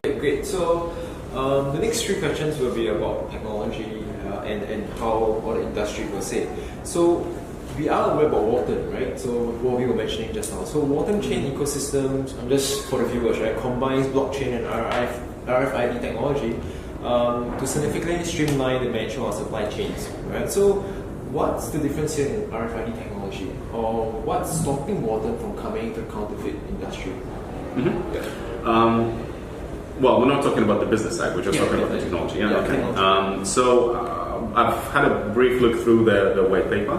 Okay, great. So the next three questions will be about technology and how the industry per se. So we are aware about Walton, right? So what we were mentioning just now. So Walton chain ecosystems, just for the viewers, right, combines blockchain and RFID technology to significantly streamline the management of supply chains, right? So what's the difference here in RFID technology, or what's stopping Walton from coming to the counterfeit industry? Well, we're not talking about the business side, we're just talking about the technology. Yeah, okay. Technology. So I've had a brief look through the white paper,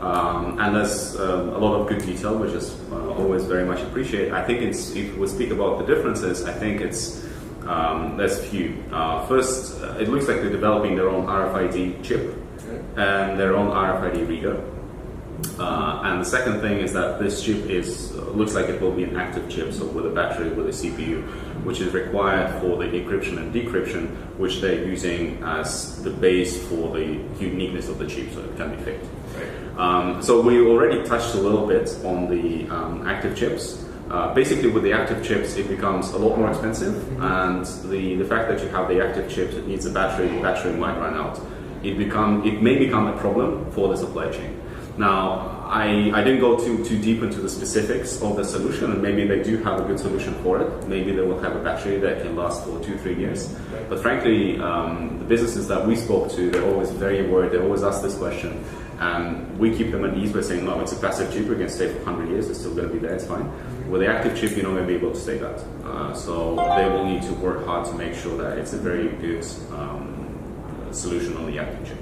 and there's a lot of good detail, which is always very much appreciated. I think if we speak about the differences, I think there's a few. First, it looks like they're developing their own RFID chip and their own RFID reader. And the second thing is that this chip looks like it will be an active chip, so with a battery, with a CPU, which is required for the encryption and decryption, which they're using as the base for the uniqueness of the chip, so it can be faked. So we already touched a little bit on the active chips. Basically, with the active chips, it becomes a lot more expensive, and the fact that you have the active chips, it needs a battery, the battery might run out. It may become a problem for the supply chain. Now, I didn't go too deep into the specifics of the solution, and maybe they do have a good solution for it. Maybe they will have a battery that can last for 2-3 years. But frankly, the businesses that we spoke to, they're always very worried. They always ask this question, and we keep them at ease by saying, no, it's a passive chip, we can stay for 100 years, it's still going to be there, it's fine. With the active chip, you're not going to be able to stay that. So they will need to work hard to make sure that it's a very good solution on the active chip.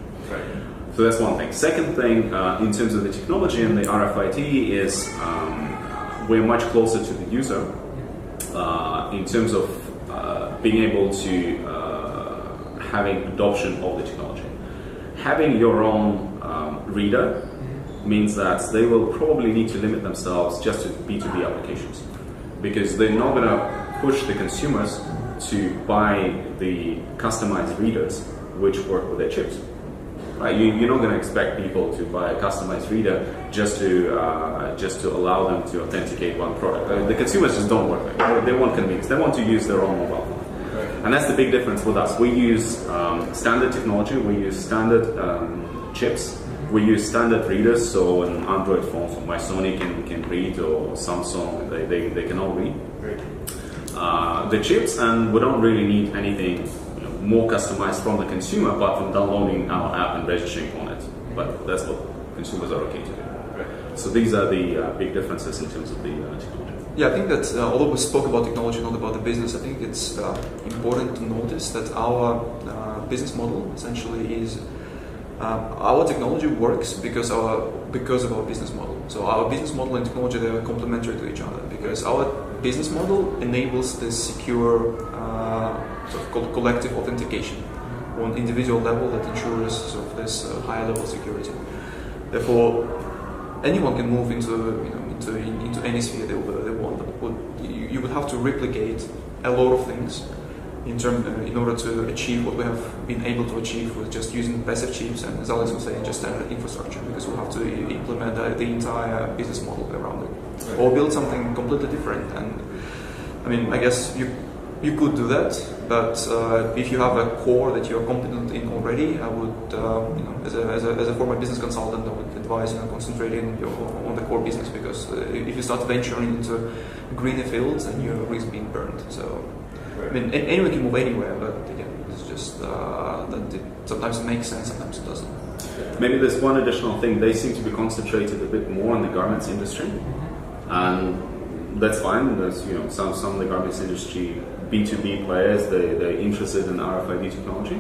So that's one thing. Second thing, in terms of the technology and the RFID is we're much closer to the user in terms of being able to having adoption of the technology. Having your own reader means that they will probably need to limit themselves just to B2B applications, because they're not going to push the consumers to buy the customized readers which work with their chips. Right? You're not going to expect people to buy a customized reader just to allow them to authenticate one product. The consumers just don't work like that. They want convenience. They want to use their own mobile phone. And that's the big difference with us. We use standard technology. We use standard chips. We use standard readers. So an Android phone from my Sony can read, or Samsung, they can all read the chips, and we don't really need anything more customized from the consumer, apart from downloading our app and registering on it. But that's what consumers are okay to do. So these are the big differences in terms of the technology. Yeah, I think that although we spoke about technology, not about the business, I think it's important to notice that our business model essentially is our technology works because of our business model. So our business model and technology, they are complementary to each other, because our business model enables this secure sort of collective authentication on individual level that ensures sort of this higher level security. Therefore, anyone can move into any sphere they want. But you would have to replicate a lot of things in order to achieve what we have been able to achieve with just using passive chips and, as Alex was saying, just standard infrastructure, because we'll have to implement the entire business model around it, or build something completely different. And I mean, I guess you could do that, but if you have a core that you're competent in already, I would, as a former business consultant, I would advise concentrating on the core business, because if you start venturing into greener fields, then you risk being burned. So, I mean, anyone can move anywhere, but again, it's just that sometimes it makes sense, sometimes it doesn't. Maybe there's one additional thing. They seem to be concentrated a bit more on the garments industry, and that's fine. There's some of the garments industry B2B players, they're interested in RFID technology,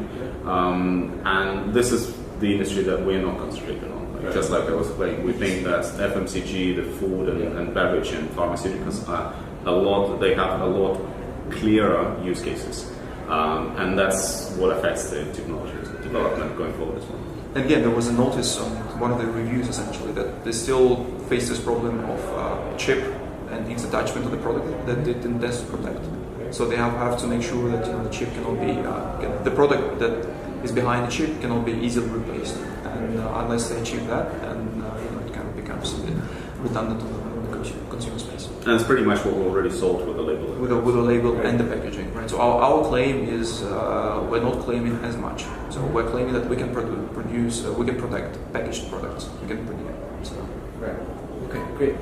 and this is the industry that we're not concentrated on. Just like I was saying, we think that FMCG, the food and beverage and pharmaceuticals they have a lot clearer use cases, and that's what affects the technology development going forward as well. And again, there was a notice on one of the reviews essentially that they still face this problem of chip and its attachment to the product that they didn't test to protect. So they have to make sure that the chip cannot be the product that is behind the chip cannot be easily replaced, and unless they achieve that, then it kind of becomes a bit redundant on the consumer space. And it's pretty much what we already sold with the label. With the label and the packaging, right? right? So our claim is we're not claiming as much. So we're claiming that we can produce, we can protect packaged products. We can produce. So. Right. Okay. Great.